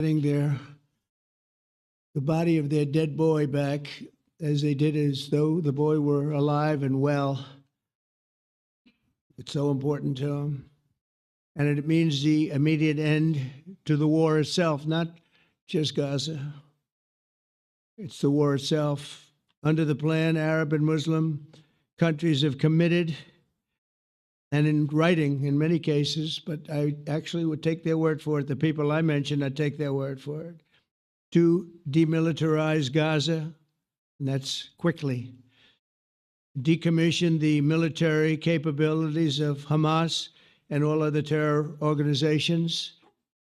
getting the body of their dead boy back, as they did, as though the boy were alive and well. It's so important to them. And it means the immediate end to the war itself, not just Gaza. It's the war itself. Under the plan, Arab and Muslim countries have committed, and in writing in many cases, but I actually would take their word for it. The people I mentioned, I'd take their word for it, to demilitarize Gaza, and that's quickly. Decommission the military capabilities of Hamas and all other terror organizations.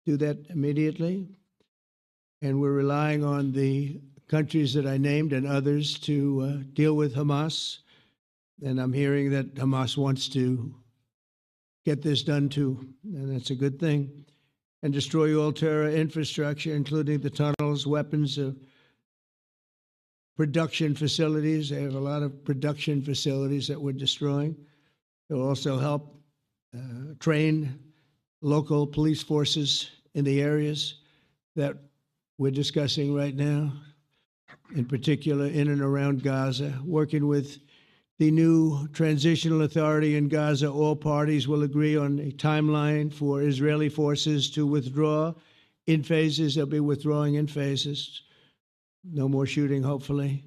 Do that immediately. And we're relying on the countries that I named and others to deal with Hamas. And I'm hearing that Hamas wants to get this done too, and that's a good thing. And destroy all terror infrastructure, including the tunnels, weapons, production facilities. They have a lot of production facilities that we're destroying. They'll also help train local police forces in the areas that we're discussing right now, in particular in and around Gaza, working with the new transitional authority in Gaza. All parties will agree on a timeline for Israeli forces to withdraw in phases. They'll be withdrawing in phases. No more shooting, hopefully.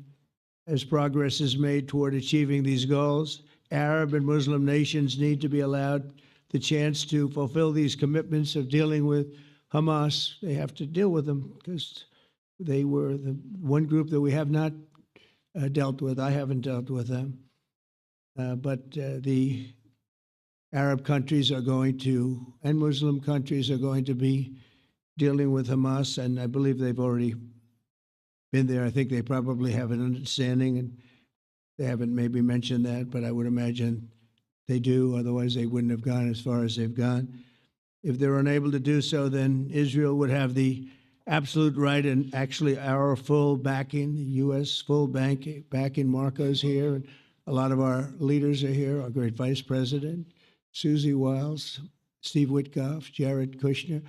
As progress is made toward achieving these goals, Arab and Muslim nations need to be allowed the chance to fulfill these commitments of dealing with Hamas. They have to deal with them because they were the one group that we have not dealt with. I haven't dealt with them. But the Arab countries are going to, and Muslim countries are going to be dealing with Hamas, and I believe they've already been there. I think they probably have an understanding, and they haven't maybe mentioned that, but I would imagine they do. Otherwise, they wouldn't have gone as far as they've gone. If they're unable to do so, then Israel would have the absolute right and actually our full backing, the U.S. full backing. Marco's here, and a lot of our leaders are here, our great Vice President, Susie Wiles, Steve Witkoff, Jared Kushner.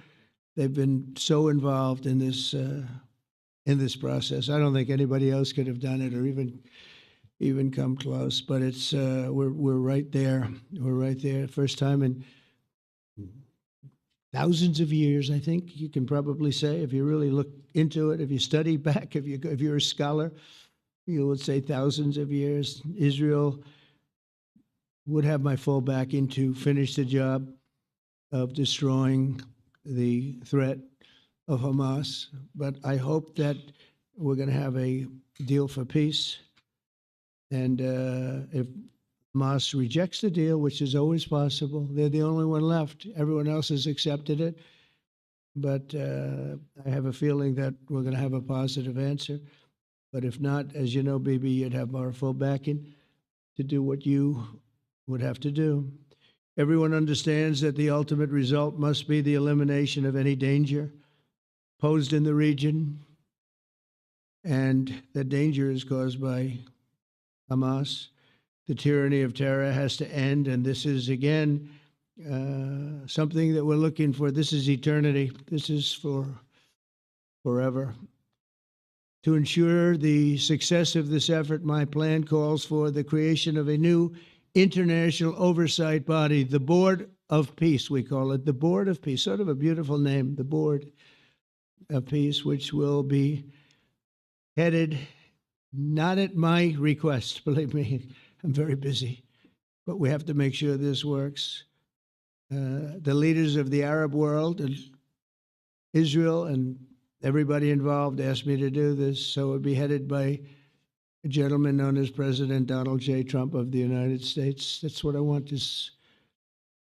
They've been so involved in this process. I don't think anybody else could have done it or even come close. But it's we're right there. We're right there. First time in thousands of years, I think you can probably say, if you really look into it, if you study back, if you're a scholar, you would say thousands of years. Israel would have my full backing to finish the job of destroying the threat of Hamas. But I hope that we're going to have a deal for peace. And if Hamas rejects the deal, which is always possible, they're the only one left. Everyone else has accepted it. But I have a feeling that we're going to have a positive answer. But if not, as you know, Bibi, you'd have our full backing to do what you would have to do. Everyone understands that the ultimate result must be the elimination of any danger posed in the region, and that danger is caused by Hamas. The tyranny of terror has to end, and this is, again, something that we're looking for. This is eternity. This is for forever. To ensure the success of this effort, my plan calls for the creation of a new international oversight body, the Board of Peace, we call it, the Board of Peace, sort of a beautiful name, the Board of Peace, which will be headed, not at my request, believe me, I'm very busy, but we have to make sure this works. The leaders of the Arab world and Israel and everybody involved asked me to do this, so it would be headed by a gentleman known as President Donald J. Trump of the United States. That's what I want, is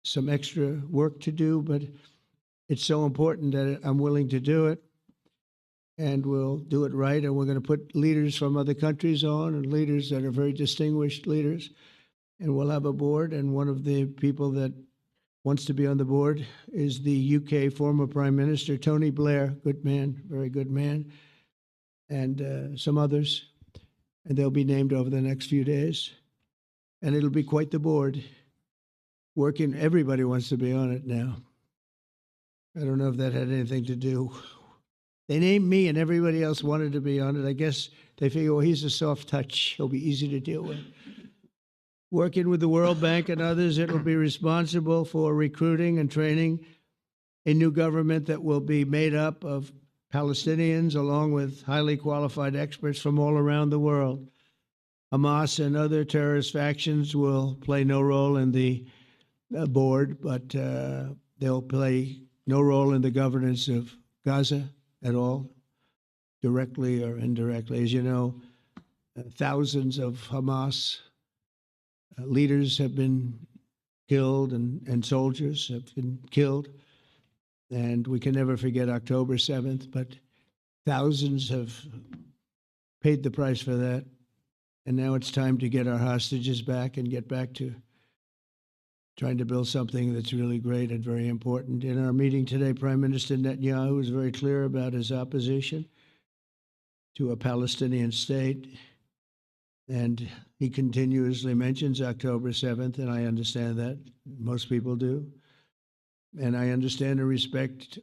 some extra work to do, but it's so important that I'm willing to do it, and we'll do it right, and we're going to put leaders from other countries on, and leaders that are very distinguished leaders, and we'll have a board, and one of the people that wants to be on the board is the UK former Prime Minister, Tony Blair, good man, very good man, and some others, and they'll be named over the next few days, and it'll be quite the board. Working, everybody wants to be on it now. I don't know if that had anything to do They named me and everybody else wanted to be on it. I guess they figure, well, he's a soft touch. He'll be easy to deal with. Working with the World Bank and others, it will be responsible for recruiting and training a new government that will be made up of Palestinians along with highly qualified experts from all around the world. Hamas and other terrorist factions will play no role in the board, but they'll play no role in the governance of Gaza at all, directly or indirectly. As you know, thousands of Hamas leaders have been killed and soldiers have been killed. And we can never forget October 7th, but thousands have paid the price for that. And now it's time to get our hostages back and get back to trying to build something that's really great and very important. In our meeting today, Prime Minister Netanyahu was very clear about his opposition to a Palestinian state. And he continuously mentions October 7th, and I understand that. Most people do. And I understand and respect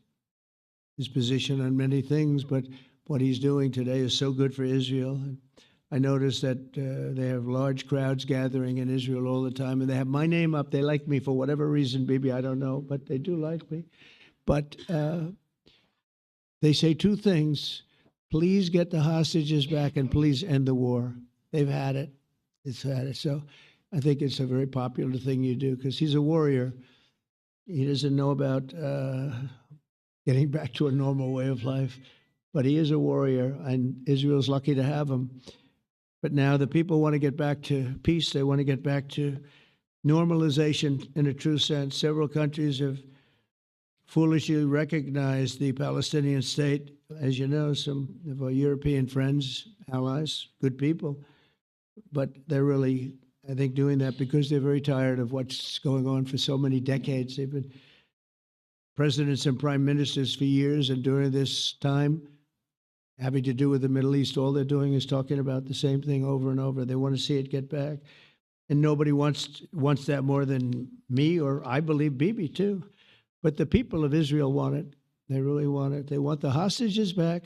his position on many things, but what he's doing today is so good for Israel. I notice that they have large crowds gathering in Israel all the time, and they have my name up. They like me for whatever reason, Bibi, I don't know, but they do like me. But they say two things. Please get the hostages back and please end the war. They've had it. It's had it. So I think it's a very popular thing you do because he's a warrior. He doesn't know about getting back to a normal way of life, but he is a warrior, and Israel's lucky to have him. But now the people want to get back to peace. They want to get back to normalization in a true sense. Several countries have foolishly recognized the Palestinian state. As you know, some of our European friends, allies, good people, but they're really, I think, doing that because they're very tired of what's going on for so many decades. They've been presidents and prime ministers for years, and during this time, having to do with the Middle East, all they're doing is talking about the same thing over and over. They want to see it get back. And nobody wants that more than me, or I believe Bibi too. But the people of Israel want it. They really want it. They want the hostages back.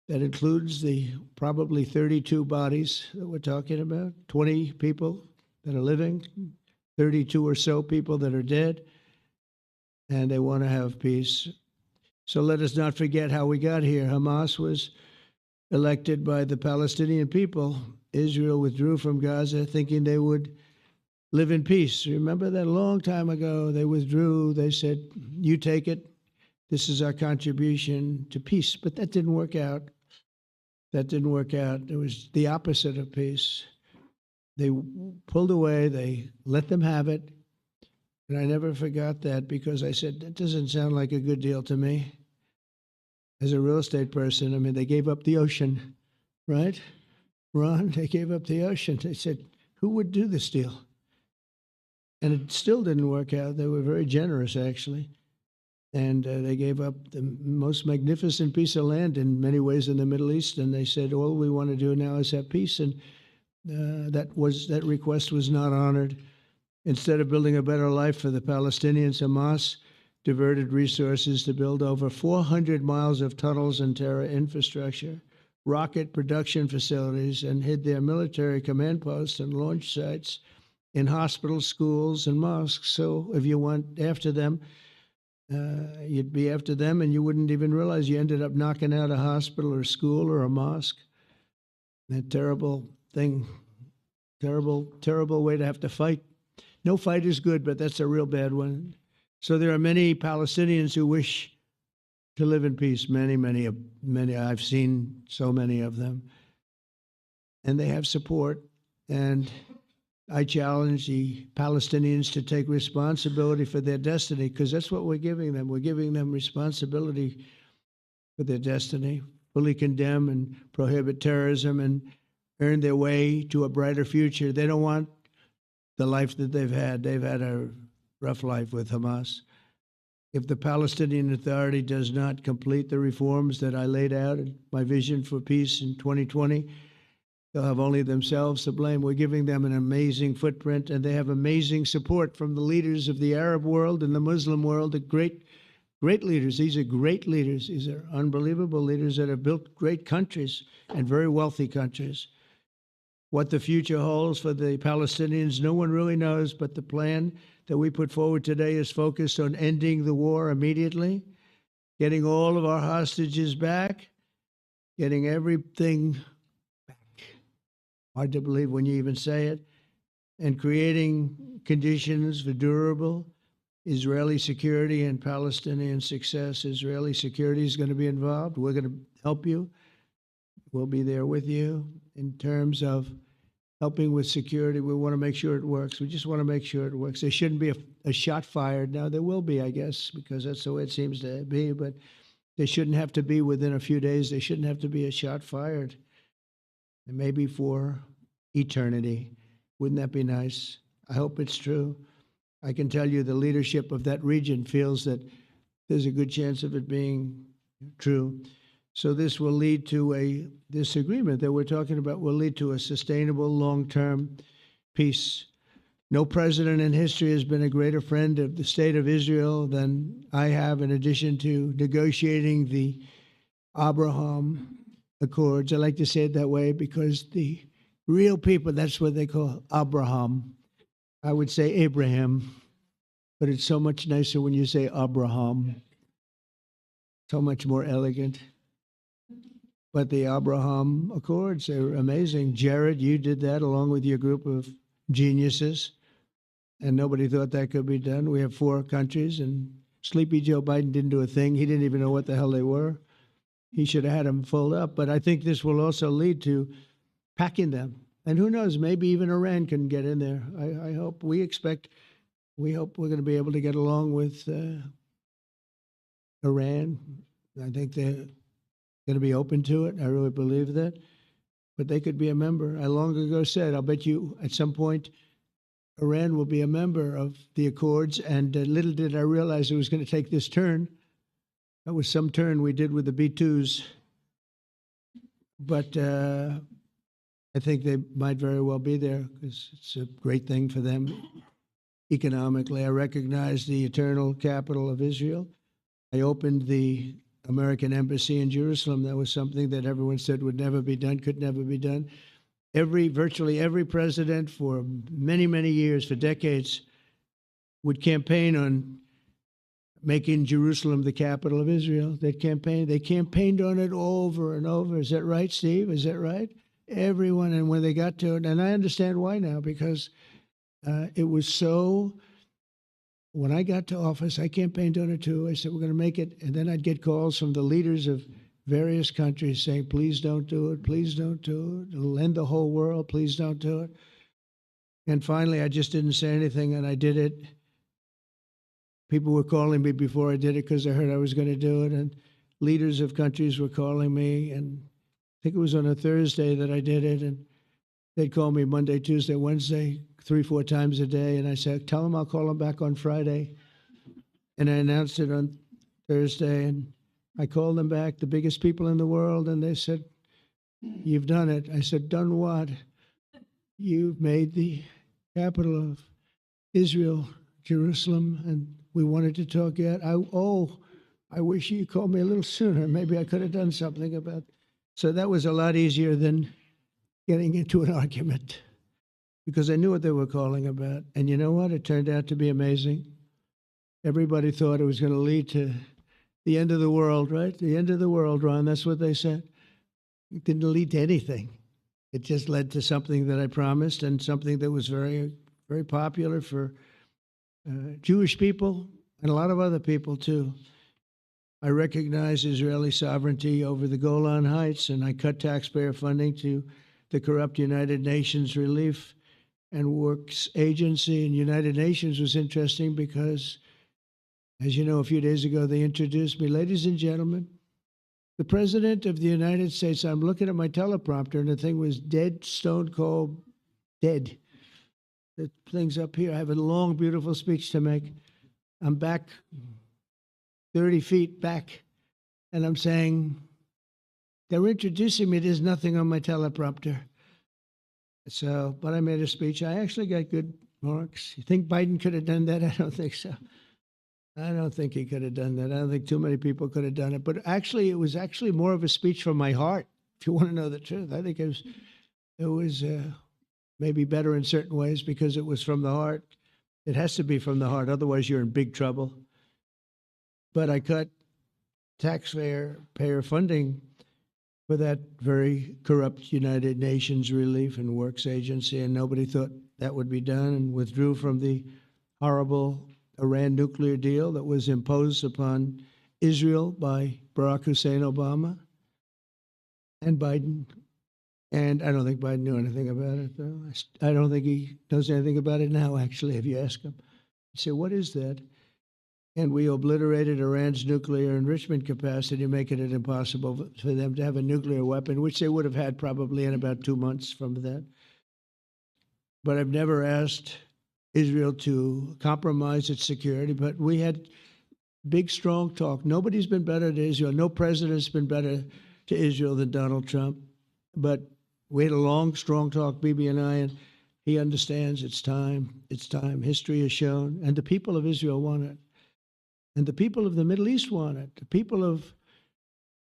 That includes the probably 32 bodies that we're talking about, 20 people that are living, 32 or so people that are dead, and they want to have peace. So let us not forget how we got here. Hamas was elected by the Palestinian people. Israel withdrew from Gaza thinking they would live in peace. Remember that a long time ago, they withdrew. They said, you take it. This is our contribution to peace. But that didn't work out. That didn't work out. It was the opposite of peace. They pulled away. They let them have it. And I never forgot that because I said, that doesn't sound like a good deal to me. As a real estate person, I mean, they gave up the ocean, right? Ron, they gave up the ocean. They said, who would do this deal? And it still didn't work out. They were very generous, actually. And they gave up the most magnificent piece of land in many ways in the Middle East. And they said, all we want to do now is have peace. And that request was not honored. Instead of building a better life for the Palestinians, Hamas diverted resources to build over 400 miles of tunnels and terror infrastructure, rocket production facilities, and hid their military command posts and launch sites in hospitals, schools, and mosques. So if you went after them, you'd be after them, and you wouldn't even realize you ended up knocking out a hospital or school or a mosque. That terrible thing, terrible, terrible way to have to fight. No fight is good, but that's a real bad one. So there are many Palestinians who wish to live in peace. Many. I've seen so many of them. And they have support. And I challenge the Palestinians to take responsibility for their destiny, because that's what we're giving them. We're giving them responsibility for their destiny, fully condemn and prohibit terrorism and earn their way to a brighter future. They don't want the life that they've had. They've had a rough life with Hamas. If the Palestinian Authority does not complete the reforms that I laid out in my vision for peace in 2020, they'll have only themselves to blame. We're giving them an amazing footprint, and they have amazing support from the leaders of the Arab world and the Muslim world, a great Great leaders. These are great leaders. These are unbelievable leaders that have built great countries and very wealthy countries. What the future holds for the Palestinians, no one really knows, but the plan that we put forward today is focused on ending the war immediately, getting all of our hostages back, getting everything back. Hard to believe when you even say it, and creating conditions for durable Israeli security and Palestinian success. Israeli security is going to be involved. We're going to help you. We'll be there with you in terms of helping with security. We want to make sure it works. We just want to make sure it works. There shouldn't be a shot fired. Now, there will be, I guess, because that's the way it seems to be, but there shouldn't have to be within a few days. There shouldn't have to be a shot fired. And maybe for eternity. Wouldn't that be nice? I hope it's true. I can tell you the leadership of that region feels that there's a good chance of it being true. So this will lead to this agreement that we're talking about will lead to a sustainable long-term peace. No president in history has been a greater friend of the state of Israel than I have, in addition to negotiating the Abraham Accords. I like to say it that way because the real people, that's what they call Abraham. I would say Abraham, but it's so much nicer when you say Abraham. So much more elegant. But the Abraham Accords are amazing. Jared, you did that along with your group of geniuses, and nobody thought that could be done. We have 4 countries, and Sleepy Joe Biden didn't do a thing. He didn't even know what the hell they were. He should have had them fold up. But I think this will also lead to packing them. And who knows, maybe even Iran can get in there. I hope, we hope we're going to be able to get along with Iran. I think they're going to be open to it. I really believe that. But they could be a member. I long ago said, I'll bet you at some point Iran will be a member of the Accords. And little did I realize it was going to take this turn. That was some turn we did with the B-2s. But I think they might very well be there because it's a great thing for them economically. I recognize the eternal capital of Israel. I opened the American embassy in Jerusalem. That was something that everyone said would never be done, could never be done. Virtually every president for many, many years, for decades, would campaign on making Jerusalem the capital of Israel. They campaigned on it over and over. Is that right, Steve? Is that right? Everyone, and when they got to it, and I understand why now, because it was so, when I got to office, I campaigned on it too. I said, we're going to make it. And then I'd get calls from the leaders of various countries saying, please don't do it. Please don't do it. It'll end the whole world. Please don't do it. And finally, I just didn't say anything, and I did it. People were calling me before I did it because they heard I was going to do it. And leaders of countries were calling me, and I think it was on a Thursday that I did it, and they'd call me Monday, Tuesday, Wednesday, 3-4 times a day, and I said, tell them I'll call them back on Friday. And I announced it on Thursday, and I called them back, the biggest people in the world, and they said, you've done it. I said, done what? You've made the capital of Israel, Jerusalem, and we wanted to talk yet. I wish you called me a little sooner. Maybe I could have done something about it. So that was a lot easier than getting into an argument because I knew what they were calling about. And you know what? It turned out to be amazing. Everybody thought it was going to lead to the end of the world, right? The end of the world, Ron. That's what they said. It didn't lead to anything. It just led to something that I promised and something that was very, very popular for Jewish people and a lot of other people, too. I recognize Israeli sovereignty over the Golan Heights, and I cut taxpayer funding to the corrupt United Nations Relief and Works Agency. And United Nations was interesting because, as you know, a few days ago, they introduced me. Ladies and gentlemen, the President of the United States. I'm looking at my teleprompter, and the thing was dead, stone cold, dead. The thing's up here. I have a long, beautiful speech to make. I'm back 30 feet back, and I'm saying, they're introducing me. There's nothing on my teleprompter. So, but I made a speech. I actually got good marks. You think Biden could have done that? I don't think so. I don't think he could have done that. I don't think too many people could have done it. But actually, it was actually more of a speech from my heart, if you want to know the truth. I think it was maybe better in certain ways because it was from the heart. It has to be from the heart. Otherwise, you're in big trouble. But I cut taxpayer funding for that very corrupt United Nations Relief and Works Agency, and nobody thought that would be done, and withdrew from the horrible Iran nuclear deal that was imposed upon Israel by Barack Hussein Obama and Biden. And I don't think Biden knew anything about it, though. I don't think he knows anything about it now, actually, if you ask him. You say, what is that? And we obliterated Iran's nuclear enrichment capacity, making it impossible for them to have a nuclear weapon, which they would have had probably in about 2 months from that. But I've never asked Israel to compromise its security, but we had big, strong talk. Nobody's been better to Israel. No president's been better to Israel than Donald Trump. But we had a long, strong talk, Bibi and I, and he understands it's time. It's time. History has shown, and the people of Israel want it. And the people of the Middle East want it. The people of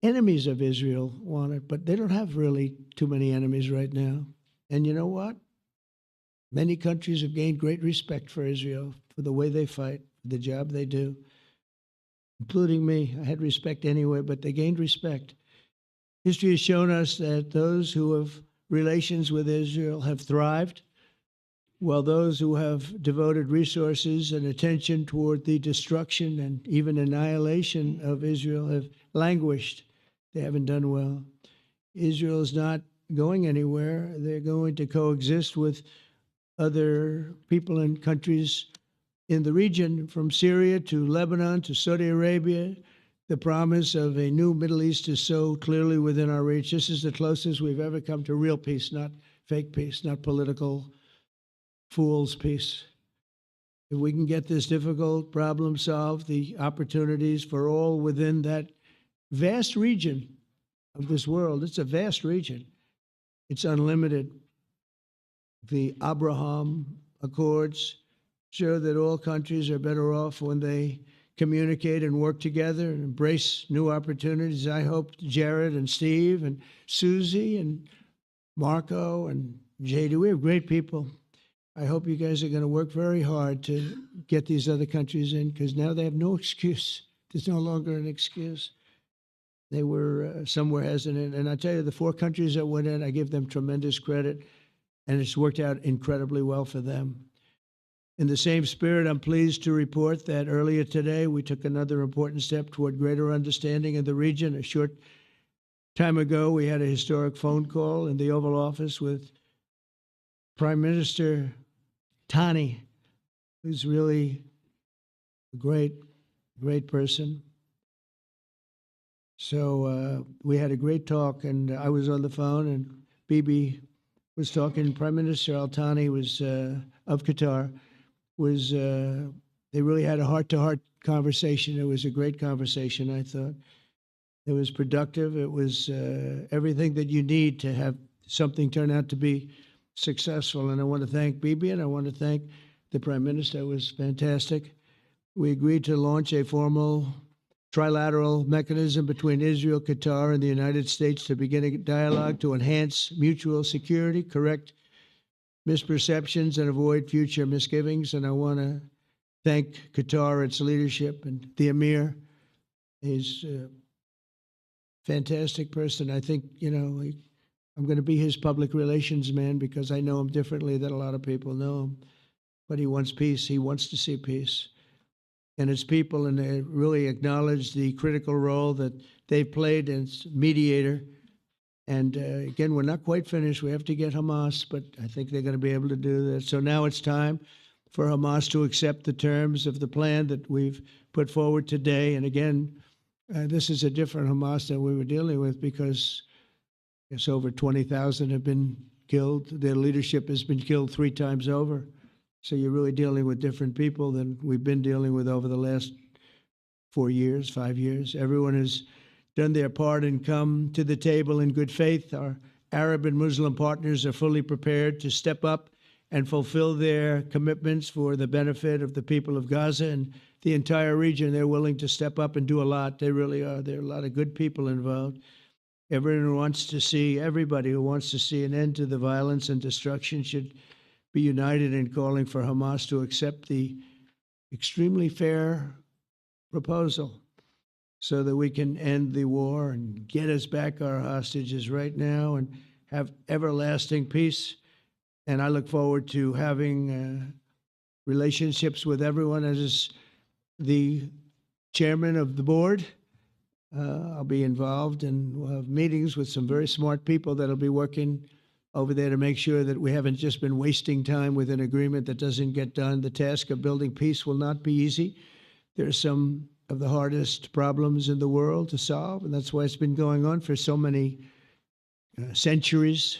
enemies of Israel want it, but they don't have really too many enemies right now. And you know what? Many countries have gained great respect for Israel, for the way they fight, for the job they do, including me. I had respect anyway, but they gained respect. History has shown us that those who have relations with Israel have thrived, while those who have devoted resources and attention toward the destruction and even annihilation of Israel have languished. They haven't done well. Israel is not going anywhere. They're going to coexist with other people and countries in the region, from Syria to Lebanon to Saudi Arabia. The promise of a new Middle East is so clearly within our reach. This is the closest we've ever come to real peace, not fake peace, not political fool's peace. If we can get this difficult problem solved, the opportunities for all within that vast region of this world, it's a vast region. It's unlimited. The Abraham Accords show that all countries are better off when they communicate and work together and embrace new opportunities. I hope Jared and Steve and Susie and Marco and JD, we have great people. I hope you guys are going to work very hard to get these other countries in, because now they have no excuse. There's no longer an excuse. They were somewhere hesitant. And I tell you, the 4 countries that went in, I give them tremendous credit, and it's worked out incredibly well for them. In the same spirit, I'm pleased to report that earlier today, we took another important step toward greater understanding in the region. A short time ago, we had a historic phone call in the Oval Office with Prime Minister Tani, who's really a great person. So we had a great talk, and I was on the phone, and Bibi was talking. Prime Minister Al-Thani was of Qatar. They really had a heart-to-heart conversation. It was a great conversation, I thought. It was productive. It was everything that you need to have something turn out to be successful. And I want to thank Bibi, and I want to thank the Prime Minister. It was fantastic. We agreed to launch a formal trilateral mechanism between Israel, Qatar, and the United States to begin a dialogue to enhance mutual security, correct misperceptions, and avoid future misgivings. And I want to thank Qatar, its leadership, and the Emir. He's a fantastic person. I think, I'm going to be his public relations man, because I know him differently than a lot of people know him. But he wants peace. He wants to see peace. And his people, and they really acknowledge the critical role that they've played as mediator. And again, we're not quite finished. We have to get Hamas, but I think they're going to be able to do that. So now it's time for Hamas to accept the terms of the plan that we've put forward today. And again, this is a different Hamas than we were dealing with, because it's over 20,000 have been killed. Their leadership has been killed 3 times over. So you're really dealing with different people than we've been dealing with over the last 4 years, 5 years. Everyone has done their part and come to the table in good faith. Our Arab and Muslim partners are fully prepared to step up and fulfill their commitments for the benefit of the people of Gaza and the entire region. They're willing to step up and do a lot. They really are. There are a lot of good people involved. Everyone who wants to see, everybody who wants to see an end to the violence and destruction should be united in calling for Hamas to accept the extremely fair proposal so that we can end the war and get us back our hostages right now and have everlasting peace. And I look forward to having relationships with everyone. As the chairman of the board, I'll be involved, and we'll have meetings with some very smart people that'll be working over there to make sure that we haven't just been wasting time with an agreement that doesn't get done. The task of building peace will not be easy. There are some of the hardest problems in the world to solve, and that's why it's been going on for so many centuries.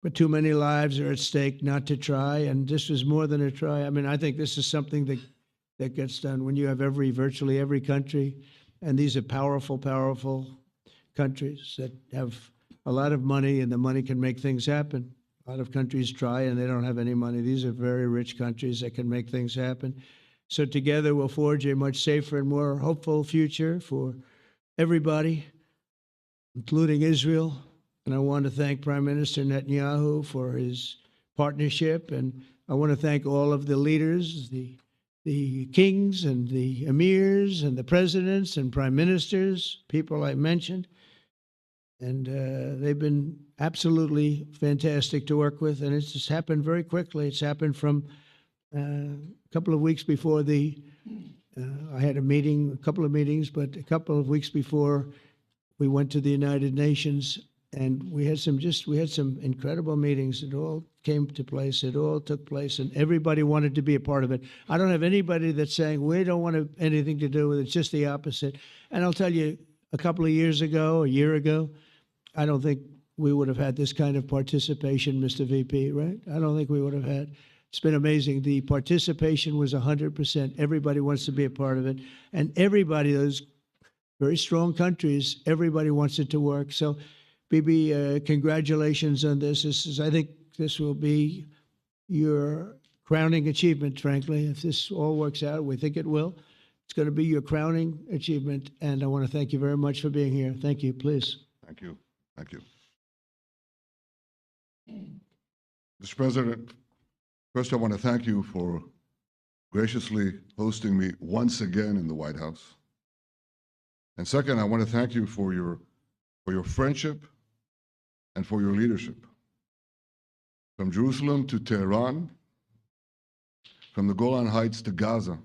But too many lives are at stake not to try, and this was more than a try. I mean, I think this is something that gets done when you have virtually every country, and these are powerful, powerful countries that have a lot of money, and the money can make things happen. A lot of countries try, and they don't have any money. These are very rich countries that can make things happen. So together we'll forge a much safer and more hopeful future for everybody, including Israel. And I want to thank Prime Minister Netanyahu for his partnership. And I want to thank all of the leaders, the kings and the emirs and the presidents and prime ministers, people I mentioned. And they've been absolutely fantastic to work with. And it's just happened very quickly. It's happened from a couple of weeks before I had a couple of meetings, but a couple of weeks before we went to the United Nations. And we had some incredible meetings. It all came to place. It all took place, and everybody wanted to be a part of it. I don't have anybody that's saying we don't want anything to do with it. It's just the opposite. And I'll tell you, a couple of years ago, a year ago, I don't think we would have had this kind of participation, Mr. VP, right? I don't think we would have had. It's been amazing. The participation was 100%. Everybody wants to be a part of it. And everybody, those very strong countries, everybody wants it to work. So, Bibi, congratulations on this. I think this will be your crowning achievement, frankly. If this all works out, we think it will. It's going to be your crowning achievement, and I want to thank you very much for being here. Thank you, please. Thank you. Thank you. Mr. President, first I want to thank you for graciously hosting me once again in the White House. And second, I want to thank you for your friendship and for your leadership. From Jerusalem to Tehran, from the Golan Heights to Gaza,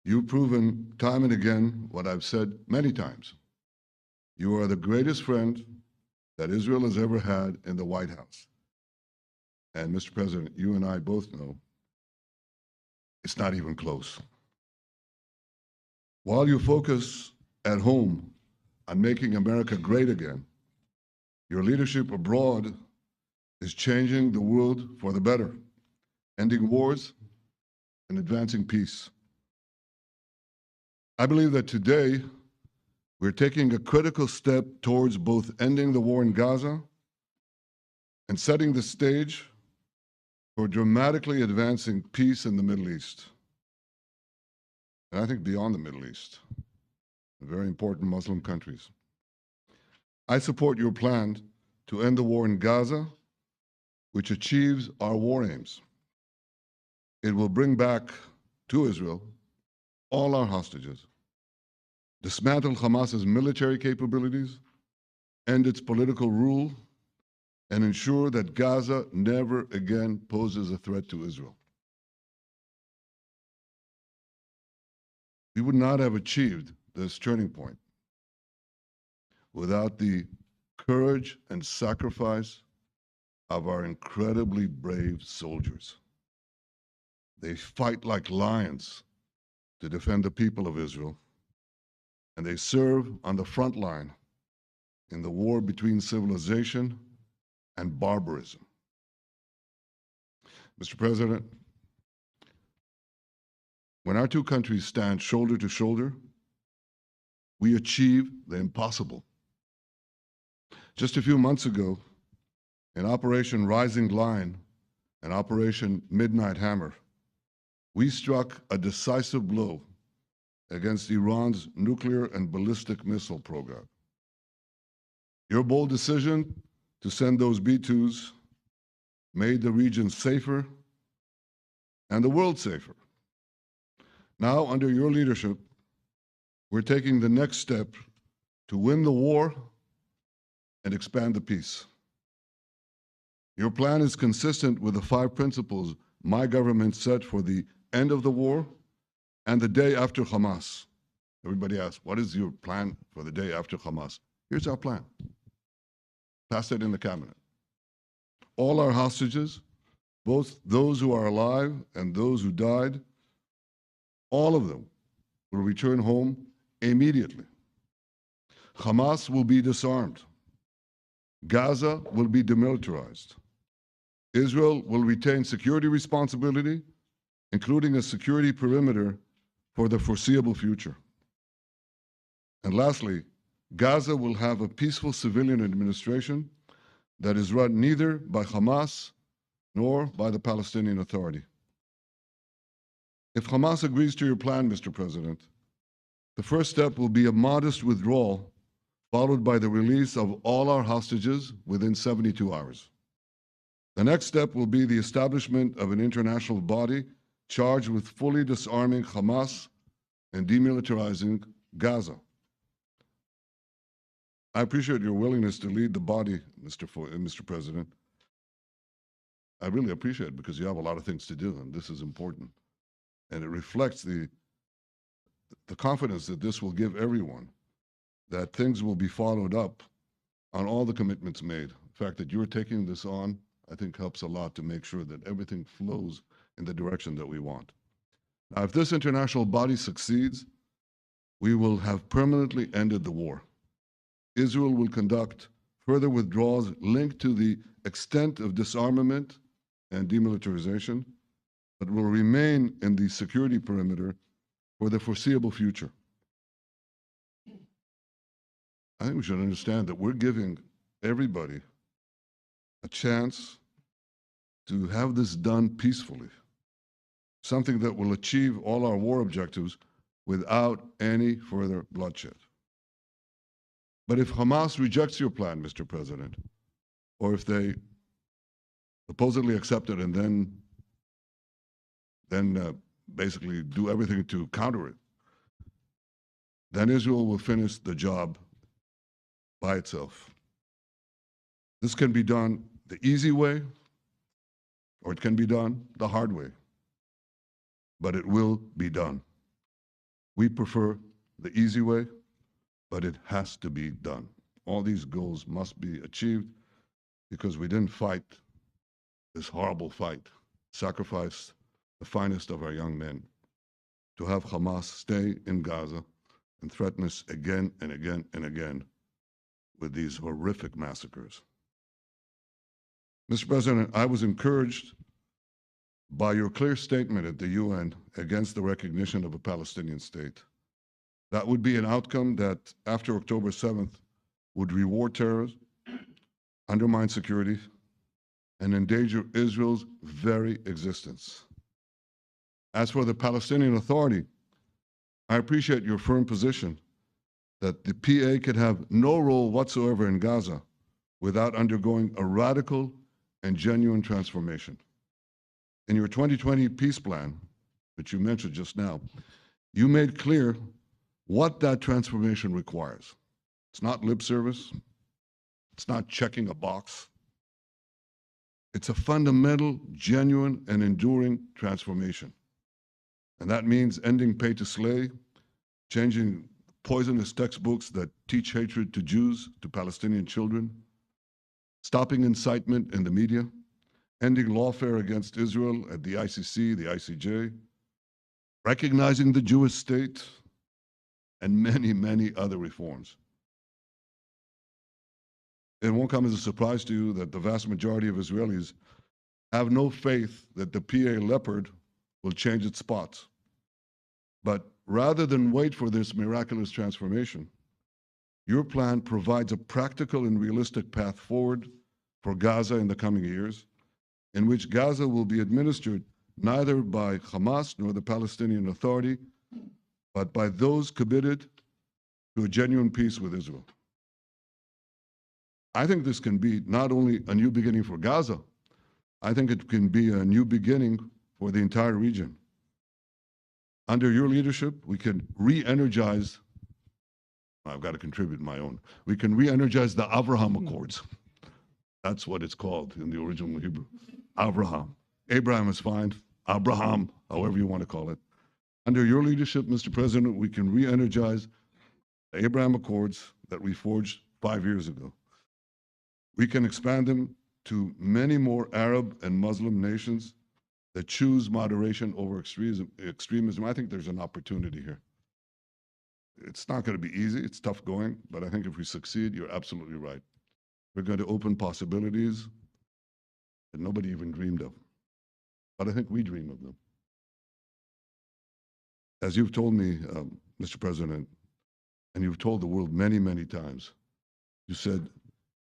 you've proven time and again what I've said many times. You are the greatest friend that Israel has ever had in the White House. And Mr. President, you and I both know it's not even close. While you focus at home on making America great again, your leadership abroad is changing the world for the better, ending wars and advancing peace. I believe that today we're taking a critical step towards both ending the war in Gaza and setting the stage for dramatically advancing peace in the Middle East. And I think beyond the Middle East, very important Muslim countries. I support your plan to end the war in Gaza, which achieves our war aims. It will bring back to Israel all our hostages, dismantle Hamas's military capabilities, end its political rule, and ensure that Gaza never again poses a threat to Israel. We would not have achieved this turning point without the courage and sacrifice of our incredibly brave soldiers. They fight like lions to defend the people of Israel, and they serve on the front line in the war between civilization and barbarism. Mr. President, when our two countries stand shoulder to shoulder, we achieve the impossible. Just a few months ago, in Operation Rising Lion and Operation Midnight Hammer, we struck a decisive blow against Iran's nuclear and ballistic missile program. Your bold decision to send those B-2s made the region safer and the world safer. Now, under your leadership, we're taking the next step to win the war and expand the peace. Your plan is consistent with the 5 principles my government set for the end of the war and the day after Hamas. Everybody asks, what is your plan for the day after Hamas? Here's our plan. Pass it in the cabinet. All our hostages, both those who are alive and those who died, all of them will return home immediately. Hamas will be disarmed. Gaza will be demilitarized. Israel will retain security responsibility, including a security perimeter for the foreseeable future. And lastly, Gaza will have a peaceful civilian administration that is run neither by Hamas nor by the Palestinian Authority. If Hamas agrees to your plan, Mr. President, the first step will be a modest withdrawal, followed by the release of all our hostages within 72 hours. The next step will be the establishment of an international body charged with fully disarming Hamas and demilitarizing Gaza. I appreciate your willingness to lead the body, Mr. President. I really appreciate it because you have a lot of things to do, and this is important. And it reflects the confidence that this will give everyone, that things will be followed up on all the commitments made. The fact that you're taking this on, I think, helps a lot to make sure that everything flows in the direction that we want. Now, if this international body succeeds, we will have permanently ended the war. Israel will conduct further withdrawals linked to the extent of disarmament and demilitarization, but will remain in the security perimeter for the foreseeable future. I think we should understand that we're giving everybody a chance to have this done peacefully, something that will achieve all our war objectives without any further bloodshed. But if Hamas rejects your plan, Mr. President, or if they supposedly accept it and then basically do everything to counter it, then Israel will finish the job by itself. This can be done the easy way, or it can be done the hard way, but it will be done. We prefer the easy way, but it has to be done. All these goals must be achieved because we didn't fight this horrible fight, sacrifice the finest of our young men to have Hamas stay in Gaza and threaten us again and again and again with these horrific massacres. Mr. President, I was encouraged by your clear statement at the UN against the recognition of a Palestinian state. That would be an outcome that, after October 7th, would reward terrorism, undermine security, and endanger Israel's very existence. As for the Palestinian Authority, I appreciate your firm position that the PA could have no role whatsoever in Gaza without undergoing a radical and genuine transformation. In your 2020 peace plan, which you mentioned just now, you made clear what that transformation requires. It's not lip service. It's not checking a box. It's a fundamental, genuine, and enduring transformation. And that means ending pay to slay, changing poisonous textbooks that teach hatred to Jews, to Palestinian children, stopping incitement in the media, ending lawfare against Israel at the ICC, the ICJ, recognizing the Jewish state, and many, many other reforms. It won't come as a surprise to you that the vast majority of Israelis have no faith that the PA Leopard will change its spots. But rather than wait for this miraculous transformation, your plan provides a practical and realistic path forward for Gaza in the coming years, in which Gaza will be administered neither by Hamas nor the Palestinian Authority, but by those committed to a genuine peace with Israel. I think this can be not only a new beginning for Gaza, I think it can be a new beginning for the entire region. Under your leadership, we can re-energize, I've got to contribute my own, we can re-energize the Abraham Accords. That's what it's called in the original Hebrew. Abraham. Abraham is fine. Abraham, however you want to call it. Under your leadership, Mr. President, we can re-energize the Abraham Accords that we forged 5 years ago. We can expand them to many more Arab and Muslim nations that choose moderation over extremism. I think there's an opportunity here. It's not going to be easy. It's tough going, but I think if we succeed, you're absolutely right. We're going to open possibilities that nobody even dreamed of. But I think we dream of them. As you've told me, Mr. President, and you've told the world many, many times, you said,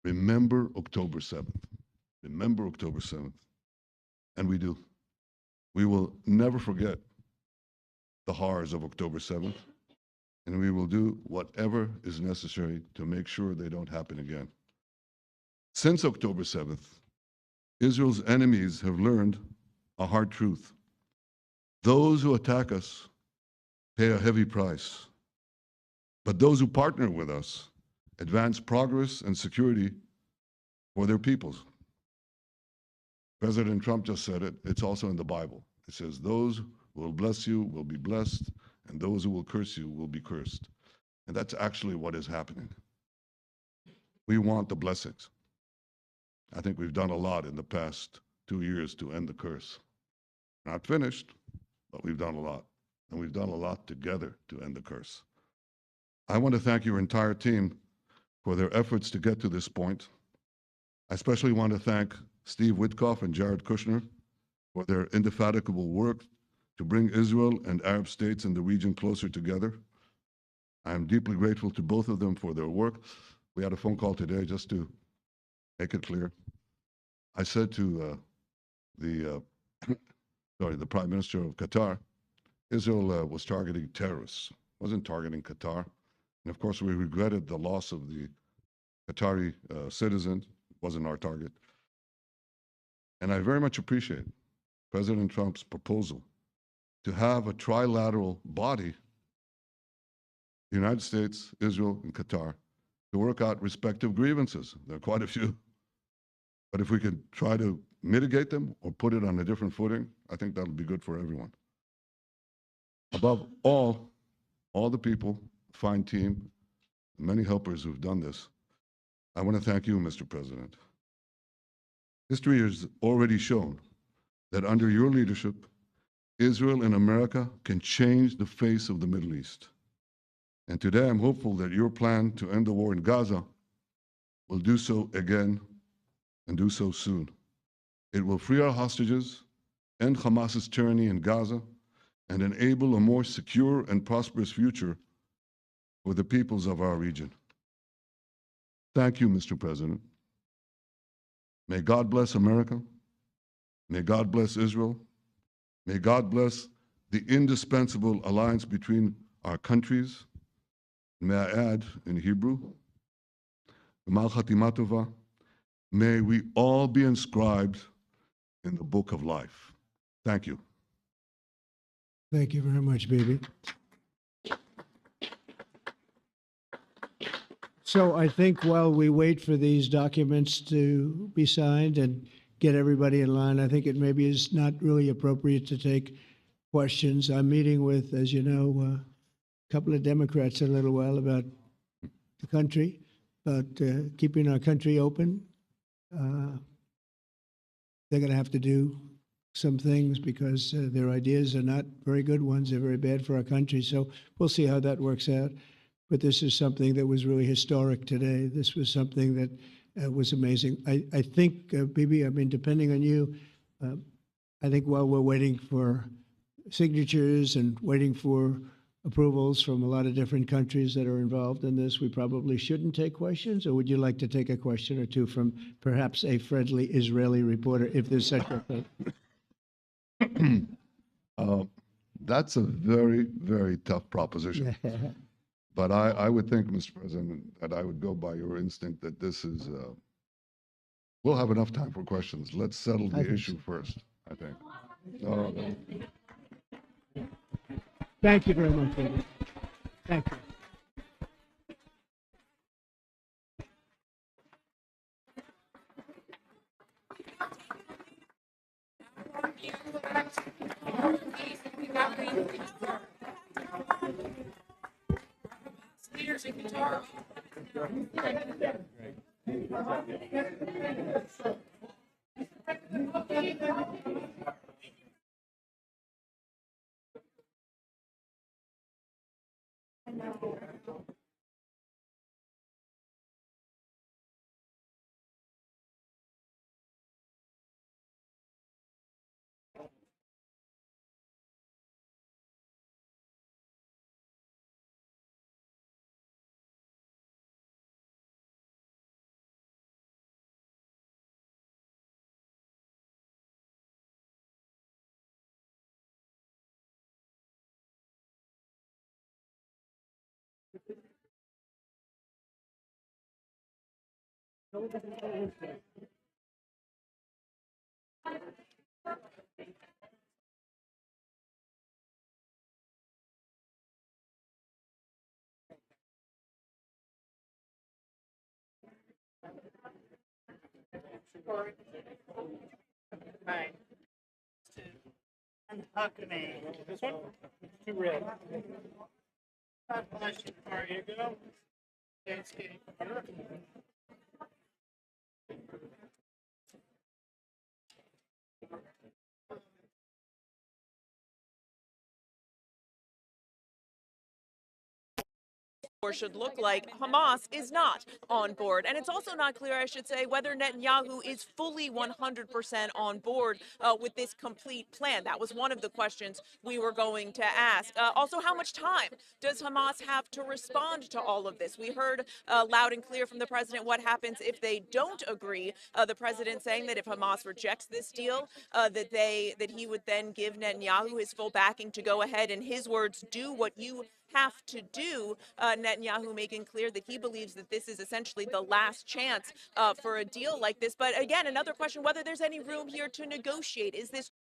remember October 7th. Remember October 7th. And we do. We will never forget the horrors of October 7th, and we will do whatever is necessary to make sure they don't happen again. Since October 7th, Israel's enemies have learned a hard truth. Those who attack us pay a heavy price, but those who partner with us advance progress and security for their peoples. President Trump just said it. It's also in the Bible. It says, those who will bless you will be blessed, and those who will curse you will be cursed. And that's actually what is happening. We want the blessings. I think we've done a lot in the past 2 years to end the curse. Not finished, but we've done a lot. And we've done a lot together to end the curse. I want to thank your entire team for their efforts to get to this point. I especially want to thank Steve Witkoff and Jared Kushner for their indefatigable work to bring Israel and Arab states in the region closer together. I am deeply grateful to both of them for their work. We had a phone call today just to make it clear. I said to the Prime Minister of Qatar, Israel was targeting terrorists, wasn't targeting Qatar. And of course, we regretted the loss of the Qatari citizen, wasn't our target. And I very much appreciate President Trump's proposal to have a trilateral body, the United States, Israel, and Qatar, to work out respective grievances. There are quite a few. But if we could try to mitigate them or put it on a different footing, I think that'll be good for everyone. Above all the people, fine team, many helpers who've done this, I want to thank you, Mr. President. History has already shown that under your leadership, Israel and America can change the face of the Middle East. And today I'm hopeful that your plan to end the war in Gaza will do so again and do so soon. It will free our hostages, end Hamas's tyranny in Gaza, and enable a more secure and prosperous future for the peoples of our region. Thank you, Mr. President. May God bless America. May God bless Israel. May God bless the indispensable alliance between our countries. May I add in Hebrew, G'mal Chatima Tova, may we all be inscribed in the book of life. Thank you. Thank you very much, Bibi. So I think while we wait for these documents to be signed and get everybody in line, I think it maybe is not really appropriate to take questions. I'm meeting with, as you know, a couple of Democrats in a little while about the country, about keeping our country open. They're going to have to do some things because their ideas are not very good ones. They're very bad for our country. So we'll see how that works out. But this is something that was really historic today. This was something that was amazing. I think, Bibi, I mean, depending on you, I think while we're waiting for signatures and waiting for approvals from a lot of different countries that are involved in this, we probably shouldn't take questions, or would you like to take a question or two from perhaps a friendly Israeli reporter, if there's such a thing? That's a very, very tough proposition. But I would think, Mr. President, that I would go by your instinct that this is, we'll have enough time for questions. Let's settle the issue first, I think. Thank you very much, David. Thank you. Right. Unhook me. This one? Too red. God bless you. There you go. Thanks, Katie. Or should look like. Hamas is not on board. And it's also not clear, I should say, whether Netanyahu is fully 100% on board with this complete plan. That was one of the questions we were going to ask. Also, how much time does Hamas have to respond to all of this? We heard loud and clear from the president what happens if they don't agree. The president saying that if Hamas rejects this deal, that he would then give Netanyahu his full backing to go ahead, in his words, do what you have to do. Netanyahu making clear that he believes that this is essentially the last chance for a deal like this. But again, another question, whether there's any room here to negotiate. Is this